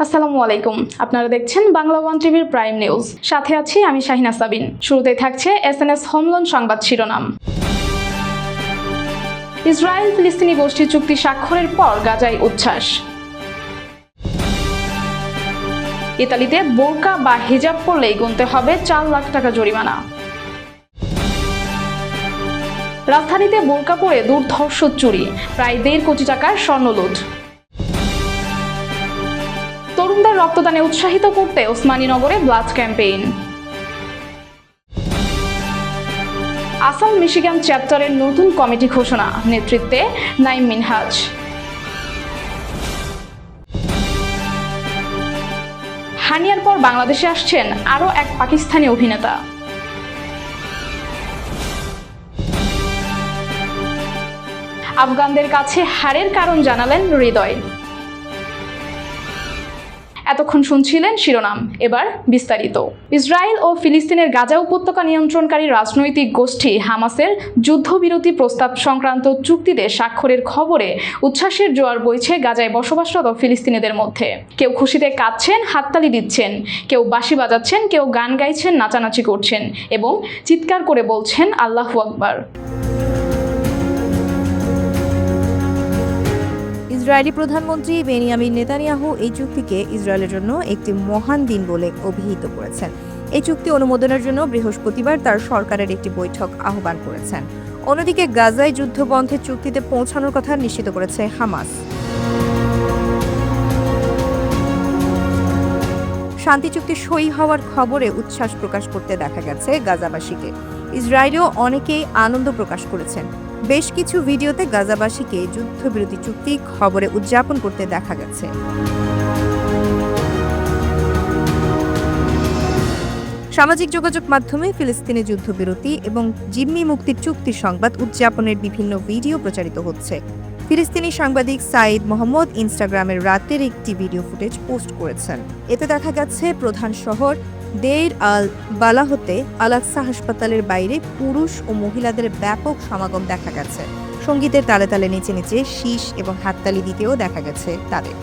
আসসালামু আলাইকুম। আপনারা দেখছেন বাংলা ওয়ান টিভির প্রাইম নিউজ। সাথে আছি আমি শাহিনা সাবিন। শুরুতেই থাকছে এসএনএস হোমলোন সংবাদ শিরোনাম। ইসরায়েল ফিলিস্তিনি গোষ্ঠী চুক্তি স্বাক্ষরের পর গাজায় উচ্ছ্বাস। ইতালিতে বোরকা বা হিজাব পরলেই গুনতে হবে 4 লাখ টাকা জরিমানা। রাজধানীতে বোরকা পরে দুর্ধর্ষ চুরি, প্রায় 1.5 কোটি টাকার স্বর্ণলুট। তরুণদের রক্তদানে উৎসাহিত করতে ওসমানীনগরে ব্লাড ক্যাম্পেইন। আসাম মিশিগান চ্যাপ্টারের নতুন কমিটি ঘোষণা, নেতৃত্বে নাইম মিনহাজ। হানিয়ার পর বাংলাদেশে আসছেন আরও এক পাকিস্তানি অভিনেতা। আফগানদের কাছে হারের কারণ জানালেন হৃদয়। এতক্ষণ শুনছিলেন শিরোনাম, এবার বিস্তারিত। ইসরায়েল ও ফিলিস্তিনের গাজা উপত্যকা নিয়ন্ত্রণকারী রাজনৈতিক গোষ্ঠী হামাসের যুদ্ধবিরতি প্রস্তাব সংক্রান্ত চুক্তিতে স্বাক্ষরের খবরে উচ্ছ্বাসের জোয়ার বইছে গাজায় বসবাসরত ফিলিস্তিনিদের মধ্যে। কেউ খুশিতে কাঁদছেন, হাততালি দিচ্ছেন, কেউ বাঁশি বাজাচ্ছেন, কেউ গান গাইছেন, নাচানাচি করছেন এবং চিৎকার করে বলছেন আল্লাহু আকবার। ইসরায়েলি প্রধানমন্ত্রী বেনিয়ামিন নেতানিয়াহু এই চুক্তিকে ইসরায়েলের জন্য একটি মহান দিন বলে অভিহিত করেছেন। এই চুক্তি অনুমোদনের জন্য বৃহস্পতিবার তার সরকারের একটি বৈঠক আহ্বান করেছেন। অন্যদিকে গাজায় যুদ্ধবন্ধের চুক্তিতে পৌঁছানোর কথা নিশ্চিত করেছে হামাস। শান্তি চুক্তি সই হওয়ার খবরে উচ্ছ্বাস প্রকাশ করতে দেখা গেছে গাজাবাসীকে। ইসরায়েলেও অনেকেই আনন্দ প্রকাশ করেছেন। বেশ কিছু ভিডিওতে গাজাবাসীকে যুদ্ধবিরতি চুক্তি খবরে উদযাপন করতে দেখা গেছে। সামাজিক যোগাযোগ মাধ্যমে ফিলিস্তিনি যুদ্ধবিরতি এবং জিম্মি মুক্তির চুক্তির সংবাদ উদযাপনের বিভিন্ন ভিডিও প্রচারিত হচ্ছে। ফিলিস্তিনি সাংবাদিক সাইদ মোহাম্মদ ইনস্টাগ্রামের রাতের একটি ভিডিও ফুটেজ পোস্ট করেছেন। এতে দেখা গেছে প্রধান শহর দেইর আল বালাহতে আল-আকসা হাসপাতালের বাইরে পুরুষ ও মহিলাদের ব্যাপক সমাগম দেখা গেছে। সঙ্গীতের তালে তালে নিচে নিচে শীষ এবং হাততালি দিতেও দেখা গেছে তাদের।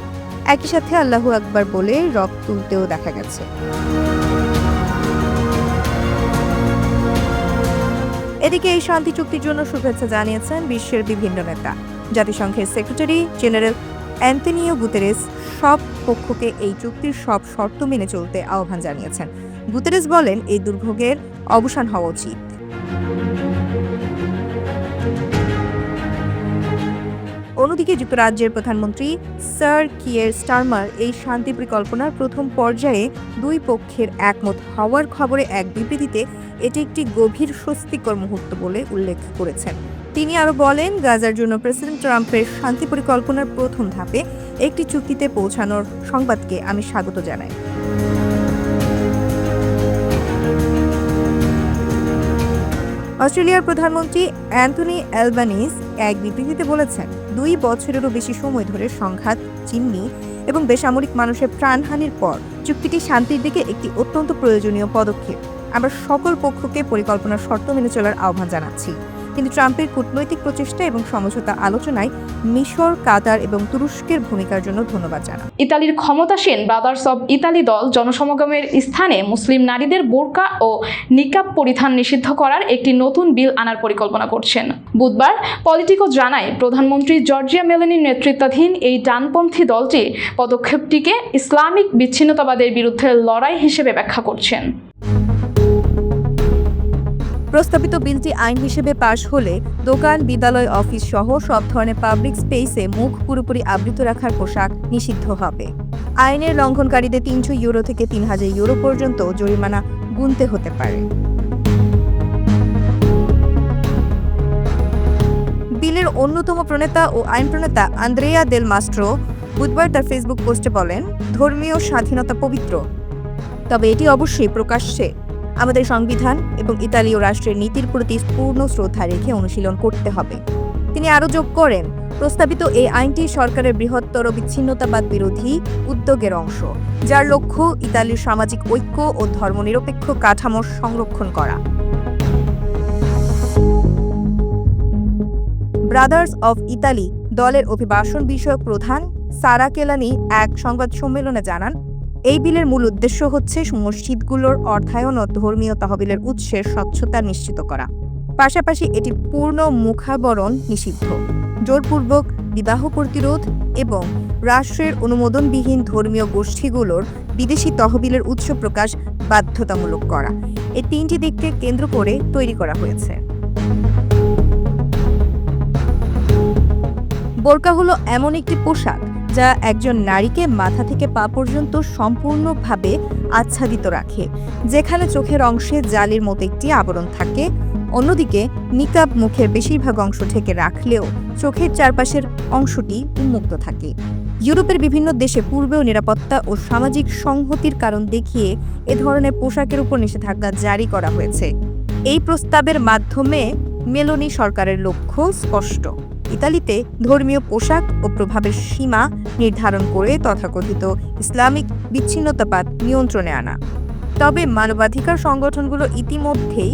একই সাথে আল্লাহু আকবার বলে রব তুলতেও দেখা গেছে। এদিকে এই শান্তি চুক্তির জন্য শুভেচ্ছা জানিয়েছেন বিশ্বের বিভিন্ন নেতা। জাতিসংঘের সেক্রেটারি জেনারেল অ্যান্তোনিও গুতেরেস সব পক্ষকে এই চুক্তির সব শর্ত মেনে চলতে আহ্বান জানিয়েছেন। গুতেরেস বলেন, এই দুর্ভোগের অবসান হওয়া উচিত। অন্যদিকে যুক্তরাজ্যের প্রধানমন্ত্রী স্যার কিয়ের স্টারমার এই শান্তি পরিকল্পনার প্রথম পর্যায়ে দুই পক্ষের একমত হওয়ার খবরে এক বিবৃতিতে এটি একটি গভীর স্বস্তিকর মুহূর্ত বলে উল্লেখ করেছেন। তিনি আরও বলেন, গাজার জন্য প্রেসিডেন্ট ট্রাম্পের শান্তি পরিকল্পনার প্রথম ধাপে একটি চুক্তিতে পৌঁছানোর সংবাদকে আমি স্বাগত জানাই। অস্ট্রেলিয়ার প্রধানমন্ত্রী অ্যান্থনি অ্যালবানিজ এক বিবৃতিতে বলেছেন, 2 বছরেরও বেশি সময় ধরে সংঘাত, জিম্মি এবং বেসামরিক মানুষের প্রাণহানির পর চুক্তিটি শান্তির দিকে একটি অত্যন্ত প্রয়োজনীয় পদক্ষেপ। আমরা সকল পক্ষকে পরিকল্পনার শর্ত মেনে চলার আহ্বান জানাচ্ছি। কিন্তু ট্রাম্পের কূটনৈতিক প্রচেষ্টা এবং সমঝোতা আলোচনায় মিশর, কাতার এবং তুরস্কের ভূমিকার জন্য ধন্যবাদ জানান। ইতালির ক্ষমতাসীন ব্রাদার্স অব ইতালি দল জনসমাগমের স্থানে মুসলিম নারীদের বোরকা ও নিকাব পরিধান নিষিদ্ধ করার একটি নতুন বিল আনার পরিকল্পনা করছেন। বুধবার পলিটিকো জানায়, প্রধানমন্ত্রী জর্জিয়া মেলোনির নেতৃত্বাধীন এই ডানপন্থী দলটি পদক্ষেপটিকে ইসলামিক বিচ্ছিন্নতাবাদের বিরুদ্ধে লড়াই হিসেবে ব্যাখ্যা করছেন। প্রস্তাবিত বিলটি আইন হিসেবে পাশ হলে দোকান, বিদ্যালয়, অফিস সহ সব ধরনের পাবলিক স্পেসে মুখ পুরোপুরি আবৃত রাখার পোশাক নিষিদ্ধ হবে। আইনের লঙ্ঘনকারীদের 300 ইউরো থেকে 3000 ইউরো পর্যন্ত জরিমানা গুনতে হতে পারে। বিলের অন্যতম প্রণেতা ও আইন প্রণেতা আন্দ্রেয়া দেল মাস্ট্রো বুধবার তার ফেসবুক পোস্টে বলেন, ধর্মীয় স্বাধীনতা পবিত্র, তবে এটি অবশ্যই প্রকাশ্যে আমাদের সংবিধান এবং ইতালীয় রাষ্ট্রের নীতির প্রতি পূর্ণ শ্রদ্ধা রেখে অনুশীলন করতে হবে। তিনি আরও যোগ করেন, প্রস্তাবিত এই আইনটি সরকারের বৃহত্তর বিচ্ছিন্নতাবাদ বিরোধী উদ্যোগের অংশ, যার লক্ষ্য ইতালির সামাজিক ঐক্য ও ধর্মনিরপেক্ষ কাঠামোর সংরক্ষণ করা। ব্রাদার্স অব ইতালি দলের অভিবাসন বিষয়ক প্রধান সারা কেলানি এক সংবাদ সম্মেলনে জানান, এই বিলের মূল উদ্দেশ্য হচ্ছে মসজিদগুলোর অর্থায়ন ও ধর্মীয় তহবিলের উৎসের স্বচ্ছতা নিশ্চিত করা। পাশাপাশি এটি পূর্ণ মুখাবরণ নিষিদ্ধ, জোরপূর্বক বিবাহ প্রতিরোধ এবং রাষ্ট্রের অনুমোদনবিহীন ধর্মীয় গোষ্ঠীগুলোর বিদেশি তহবিলের উৎস প্রকাশ বাধ্যতামূলক করা, এই তিনটি দিককে কেন্দ্র করে তৈরি করা হয়েছে। বোরকা হলো এমন একটি পোশাক যা একজন নারীকে মাথা থেকে পা পর্যন্ত সম্পূর্ণভাবে আচ্ছাদিত রাখে, যেখানে চোখের অংশে জালির মতো একটি আবরণ থাকে। অন্যদিকে নিকাব মুখের বেশিরভাগ অংশ ঢেকে রাখলেও চোখের চারপাশের অংশটি উন্মুক্ত থাকে। ইউরোপের বিভিন্ন দেশে পূর্বেও নিরাপত্তা ও সামাজিক সংহতির কারণ দেখিয়ে এ ধরনের পোশাকের উপর নিষেধাজ্ঞা জারি করা হয়েছে। এই প্রস্তাবের মাধ্যমে মেলোনি সরকারের লক্ষ্য স্পষ্ট, ইতালিতে ধর্মীয় পোশাক ও প্রভাবের সীমা নির্ধারণ করে তথাকথিত ইসলামিক বিচ্ছিন্নতাবাদ নিয়ন্ত্রণে আনা। তবে মানবাধিকার সংগঠনগুলো ইতিমধ্যেই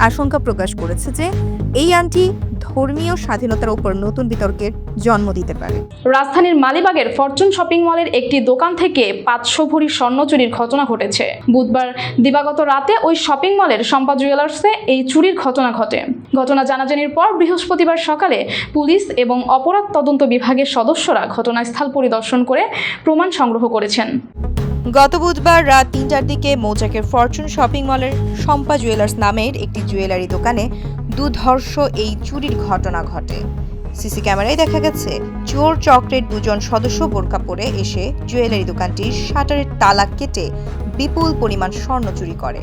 আশঙ্কা প্রকাশ করেছে যে এই আইনটি ধর্মীয় স্বাধীনতার উপর নতুন বিতর্কের জন্ম দিতে পারে। রাজধানীর মালিবাগের ফরচুন শপিং মলের একটি দোকান থেকে 500 ভরি স্বর্ণ চুরির ঘটনা ঘটেছে। বুধবার দিবাগত রাতে ওই শপিং মলের শম্পা জুয়েলার্সে এই চুরির ঘটনা ঘটে। ঘটনা জানাজানির পর বৃহস্পতিবার সকালে পুলিশ এবং অপরাধ তদন্ত বিভাগের সদস্যরা ঘটনাস্থল পরিদর্শন করে প্রমাণ সংগ্রহ করেছেন। গত বুধবার রাত 3টার দিকে মৌচাকের ফরচুন শপিং মলের শম্পা জুয়েলার্স নামের একটি জুয়েলারি দোকানে দুর্ধর্ষ এই চুরির ঘটনা ঘটে। সিসি ক্যামেরায় দেখা গেছে চোর চক্রের 2 জন সদস্য বোরকা পরে এসে জুয়েলারি দোকানটির শাটারের তালা কেটে বিপুল পরিমাণ স্বর্ণ চুরি করে।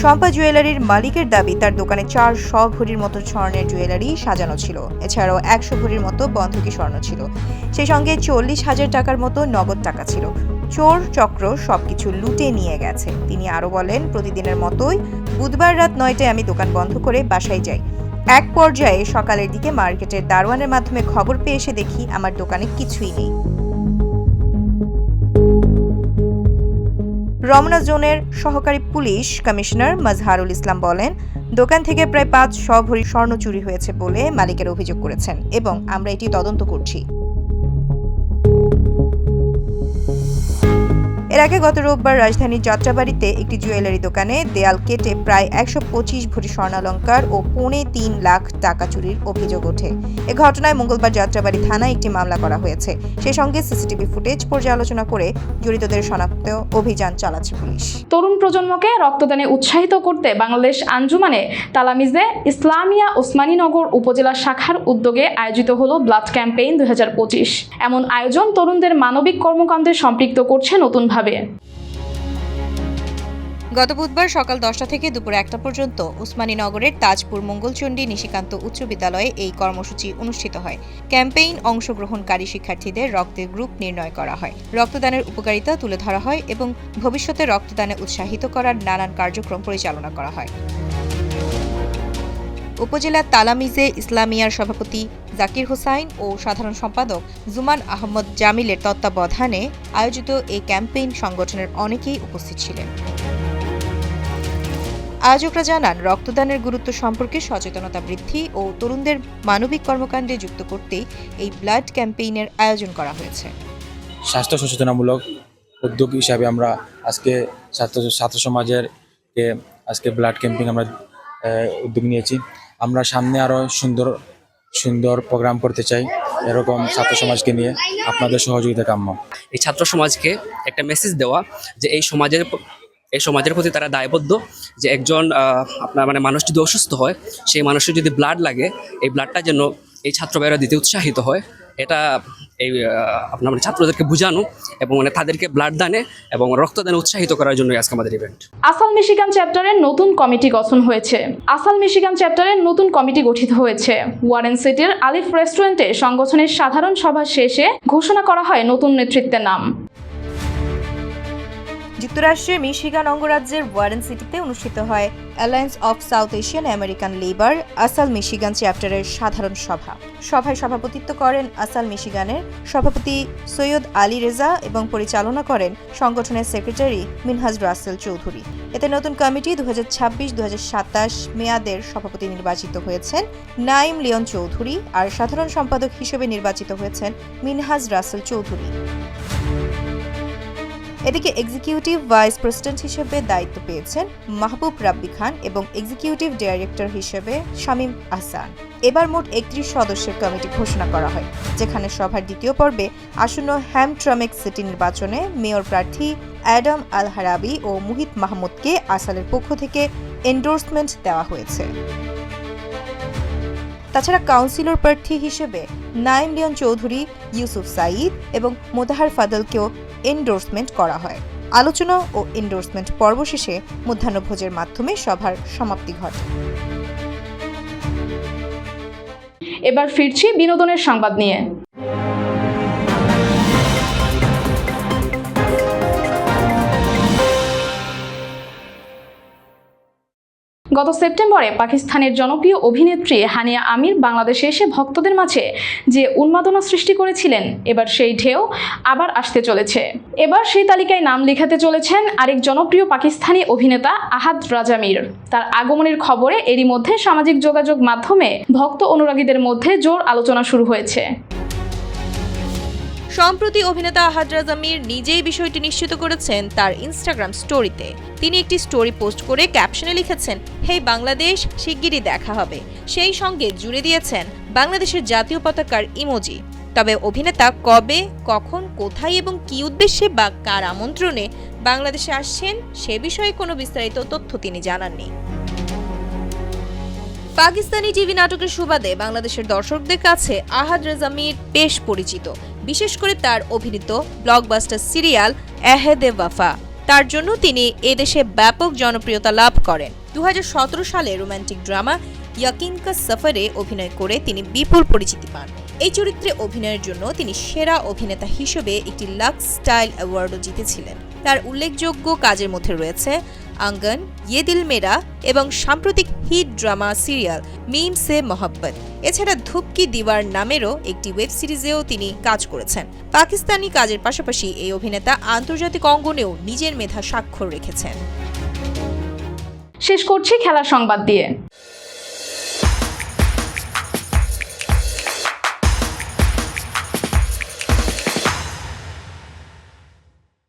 শম্পা জুয়েলারির মালিকের দাবি, তার দোকানে 400 ভরির মতো স্বর্ণের জুয়েলারি সাজানো ছিল। এছাড়াও 100 ভরির মতো বন্ধকি স্বর্ণ ছিল। সেই সঙ্গে 40,000 টাকার মতো নগদ টাকা ছিল। চোর চক্র সবকিছু লুটে নিয়ে গেছে। তিনি আরও বলেন, প্রতিদিনের মতোই বুধবার রাত 9টায় আমি দোকান বন্ধ করে বাসায় যাই। এক পর্যায়ে সকালের দিকে মার্কেটের দারোয়ানের মাধ্যমে খবর পেয়ে এসে দেখি আমার দোকানে কিছুই নেই। রমনা জোনের সহকারী পুলিশ কমিশনার মাজহারুল ইসলাম বলেন, দোকান থেকে প্রায় 500 ভরি স্বর্ণ চুরি হয়েছে বলে মালিকের অভিযোগ করেছেন এবং আমরা এটি তদন্ত করছি। এর আগে গত রোববার রাজধানীর যাত্রাবাড়িতে একটি জুয়েলারি দোকানে দেয়াল কেটে প্রায় 125 ভরি স্বর্ণালংকার ও 3.25 লাখ টাকা চুরির অভিযোগ ওঠে। এ ঘটনায় মঙ্গলবার যাত্রাবাড়ি থানায় একটি মামলা করা হয়েছে। সেই সঙ্গে সিসিটিভি ফুটেজ পর্যালোচনা করে জড়িতদের শনাক্ত অভিযান চালাচ্ছে পুলিশ। তরুণ প্রজন্মকে রক্তদানে উৎসাহিত করতে বাংলাদেশ আঞ্জুমানে তালামিজে ইসলামিয়া ওসমানীনগর উপজেলা শাখার উদ্যোগে আয়োজিত হলো ব্লাড ক্যাম্পেইন 2025। এমন আয়োজন তরুণদের মানবিক কর্মকাণ্ডে সম্পৃক্ত করছে নতুনভাবে। গত বুধবার সকাল 10টা থেকে দুপুর 1টা পর্যন্ত ওসমানীনগরের তাজপুর মঙ্গলচণ্ডী নিশিকান্ত উচ্চ বিদ্যালয়ে এই কর্মসূচি অনুষ্ঠিত হয়। ক্যাম্পেইন অংশগ্রহণকারী শিক্ষার্থীদের রক্তের গ্রুপ নির্ণয় করা হয়, রক্তদানের উপকারিতা তুলে ধরা হয় এবং ভবিষ্যতে রক্তদানে উৎসাহিত করার নানান কার্যক্রম পরিচালনা করা হয়। উপজেলা তালামিজে ইসলামিয়ার সভাপতি জাকির হোসাইন ও সাধারণ সম্পাদক জুমান আহমদ জামিলের তত্ত্বাবধানে আয়োজিত এই ক্যাম্পেইন সংগঠনের অনেকেই উপস্থিত ছিলেন। আয়োজকরা জানান, রক্তদানের গুরুত্ব সম্পর্কে সচেতনতা বৃদ্ধি ও তরুণদের মানবিক কর্মকাণ্ডে যুক্ত করতেই এই ব্লাড ক্যাম্পেইনের আয়োজন করা হয়েছে। স্বাস্থ্য সচেতনামূলক উদ্যোগ হিসাবে আমরা আজকে ছাত্র সমাজের আজকে ব্লাড ক্যাম্পেইন আমরা উদ্যোগ নিয়েছি। আমরা সামনে আরও সুন্দর প্রোগ্রাম করতে চাই। এরকম ছাত্র সমাজকে নিয়ে আপনাদের সহযোগিতা কাম্য। এই ছাত্র সমাজকে একটা মেসেজ দেওয়া যে এই সমাজের প্রতি তারা দায়বদ্ধ, যে একজন মানুষ যদি অসুস্থ হয়, সেই মানুষের যদি ব্লাড লাগে, এই ব্লাডটা যেন এই ছাত্র ভাইয়েরা দিতে উৎসাহিত হয়। এটা এই ছাত্রদেরকে বোঝানো এবং তাদেরকে ব্লাড দানে এবং রক্তদানে উৎসাহিত করার জন্য আজকে আমাদের ইভেন্ট। আসাল মিশিগান চ্যাপ্টারের নতুন কমিটি গঠিত হয়েছে। ওয়ারেন সিটির আলিফ রেস্টুরেন্টে সংগঠনের সাধারণ সভা শেষে ঘোষণা করা হয় নতুন নেতৃত্বের নাম। যুক্তরাষ্ট্রের মিশিগান অঙ্গরাজ্যের ওয়ারেন সিটিতে অনুষ্ঠিত হয় alliance of south Asian American labour ASAAL Michigan চ্যাপ্টারের সাধারণ সভায় সভাপতিত্ব করেন আসাল মিশিগানের সভাপতি সৈয়দ আলী রেজা এবং পরিচালনা করেন সংগঠনের সেক্রেটারি মিনহাজ রাসেল চৌধুরী। এতে নতুন কমিটি 2026-2027 মেয়াদের সভাপতি নির্বাচিত হয়েছেন নাইম লিওন চৌধুরী, আর সাধারণ সম্পাদক হিসেবে নির্বাচিত হয়েছেন মিনহাজ রাসেল চৌধুরী। এদিকে এক্সিকিউটিভ ভাইস প্রেসিডেন্ট হিসেবে দায়িত্ব পেয়েছেন মাহবুব রাব্বি খান এবং এক্সিকিউটিভ ডাইরেক্টর হিসেবে শামীম আহসান। এবার মোট 31 সদস্যের কমিটি ঘোষণা করা হয়, যেখানে সভার দ্বিতীয় পর্বে আসন্ন হ্যামট্রমেক সিটি নির্বাচনে মেয়র প্রার্থী অ্যাডাম আল হারাবি ও মুহিত মাহমুদকে আসালের পক্ষ থেকে এন্ডোর্সমেন্ট দেওয়া হয়েছে। তাছাড়া কাউন্সিলর প্রার্থী হিসেবে নাইম লিওন চৌধুরী, ইউসুফ সাঈদ এবং মোতাহার ফাদলকেও এন্ডোর্সমেন্ট করা হয়। আলোচনা ও এন্ডোর্সমেন্ট পর্ব শেষে মধ্যাহ্নভোজের মাধ্যমে সভার সমাপ্তি ঘটে। এবার ফিরছি বিনোদনের সংবাদ নিয়ে। গত সেপ্টেম্বরে পাকিস্তানের জনপ্রিয় অভিনেত্রী হানিয়া আমির বাংলাদেশে এসে ভক্তদের মাঝে যে উন্মাদনা সৃষ্টি করেছিলেন, এবার সেই ঢেউ আবার আসতে চলেছে। এবার সেই তালিকায় নাম লেখাতে চলেছেন আরেক জনপ্রিয় পাকিস্তানি অভিনেতা আহাদ রাজা মীর। তার আগমনের খবরে এরই মধ্যে সামাজিক যোগাযোগ মাধ্যমে ভক্ত অনুরাগীদের মধ্যে জোর আলোচনা শুরু হয়েছে। সম্প্রতি অভিনেতা আহাদ রাজা মীর নিজেই বিষয়টি নিশ্চিত করেছেন তার ইনস্টাগ্রাম স্টোরিতে। তিনি একটি স্টোরি পোস্ট করে ক্যাপশনে লিখেছেন, হে বাংলাদেশ, শিগগিরই দেখা হবে। সেই সঙ্গে জুড়ে দিয়েছেন বাংলাদেশের জাতীয় পতাকার ইমোজি। তবে অভিনেতা কবে, কখন, কোথায় এবং কী উদ্দেশ্যে বা কার আমন্ত্রণে বাংলাদেশে আসছেন সে বিষয়ে কোনো বিস্তারিত তথ্য তিনি জানাননি। পাকিস্তানি টিভি নাটকের সুবাদে বাংলাদেশের দর্শকদের কাছে আহাদ রাজা মীর বেশ পরিচিত, বিশেষ করে তার অভিনীত ব্লকবাস্টার সিরিয়াল এহেদে ওয়াফা। তার জন্য তিনি এদেশে ব্যাপক জনপ্রিয়তা লাভ করেন। 2017 সালে রোমান্টিক ড্রামা ইয়াকিন কা সফরে অভিনয় করে তিনি বিপুল পরিচিতি পান। এই চরিত্রে অভিনয়ের জন্য তিনি সেরা অভিনেতা হিসেবে একটি লাক্স স্টাইল অ্যাওয়ার্ডও জিতেছিলেন। তার উল্লেখযোগ্য কাজের মধ্যে রয়েছে আঙ্গন, ইয়ে দিল মেরা এবং সাম্প্রতিক হিট ড্রামা সিরিয়াল মিম সে মোহাব্বত। এছাড়া ধুপকি দিওয়ার নামেরও একটি ওয়েব সিরিজেও তিনি কাজ করেছেন। পাকিস্তানি কাজের পাশাপাশি এই অভিনেতা আন্তর্জাতিক অঙ্গনেও নিজের মেধা স্বাক্ষর রেখেছেন। শেষ করছি খেলার সংবাদ দিয়ে।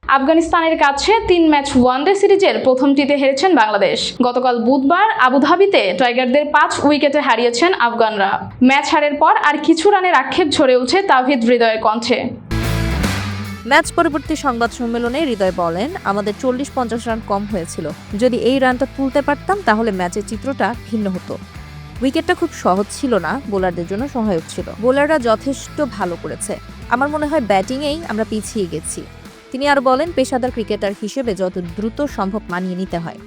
আফগানিস্তানের কাছে 3 ম্যাচ ওয়ানডে সিরিজের প্রথমটিতে হেরেছেন বাংলাদেশ। গতকাল বুধবার আবুধাবিতে টাইগারদের 5 উইকেটে হারিয়েছেন আফগানরা। ম্যাচ হারের পর আর কিছু রানের আক্ষেপ ঝরে ওঠে তাওহিদ হৃদয়ের কণ্ঠে। ম্যাচ পরবর্তী সংবাদ সম্মেলনে হৃদয় বলেন, আমাদের 40-50 রান কম হয়েছিল। যদি এই রানটা তুলতে পারতাম তাহলে ম্যাচের চিত্রটা ভিন্ন হতো। উইকেটটা খুব সহজ ছিল না, বোলারদের জন্য সহায়ক ছিল। বোলাররা যথেষ্ট ভালো করেছে। আমার মনে হয় ব্যাটিংয়েই আমরা পিছিয়ে গেছি। তিনি আরও বলেন, পেশাদার ক্রিকেটার হিসেবে যত দ্রুত সম্ভব মানিয়ে নিতে হয়।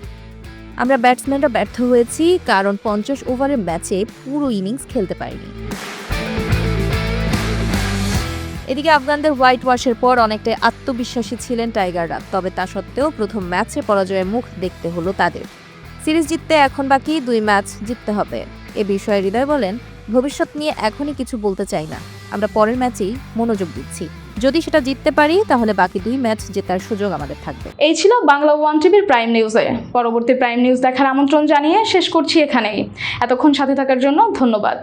আমরা ব্যাটসম্যানরা ব্যর্থ হয়েছি, কারণ 50 ওভারের ম্যাচে পুরো ইনিংস খেলতে পারিনি। এদিকে আফগানদের হোয়াইট ওয়াশের পর অনেকটাই আত্মবিশ্বাসী ছিলেন টাইগাররা। তবে তা সত্ত্বেও প্রথম ম্যাচে পরাজয়ের মুখ দেখতে হলো তাদের। সিরিজ জিততে এখন বাকি 2 ম্যাচ জিততে হবে। এ বিষয়ে হৃদয় বলেন, ভবিষ্যৎ নিয়ে এখনই কিছু বলতে চাই না। আমরা পরের ম্যাচেই মনোযোগ দিচ্ছি। যদি সেটা জিততে পারি তাহলে বাকি 2 ম্যাচ জেতার সুযোগ আমাদের থাকবে। এই ছিল বাংলা ওয়ান টিভির প্রাইম নিউজে। পরবর্তী প্রাইম নিউজ দেখার আমন্ত্রণ জানিয়ে শেষ করছি এখানেই। এতক্ষণ সাথে থাকার জন্য ধন্যবাদ।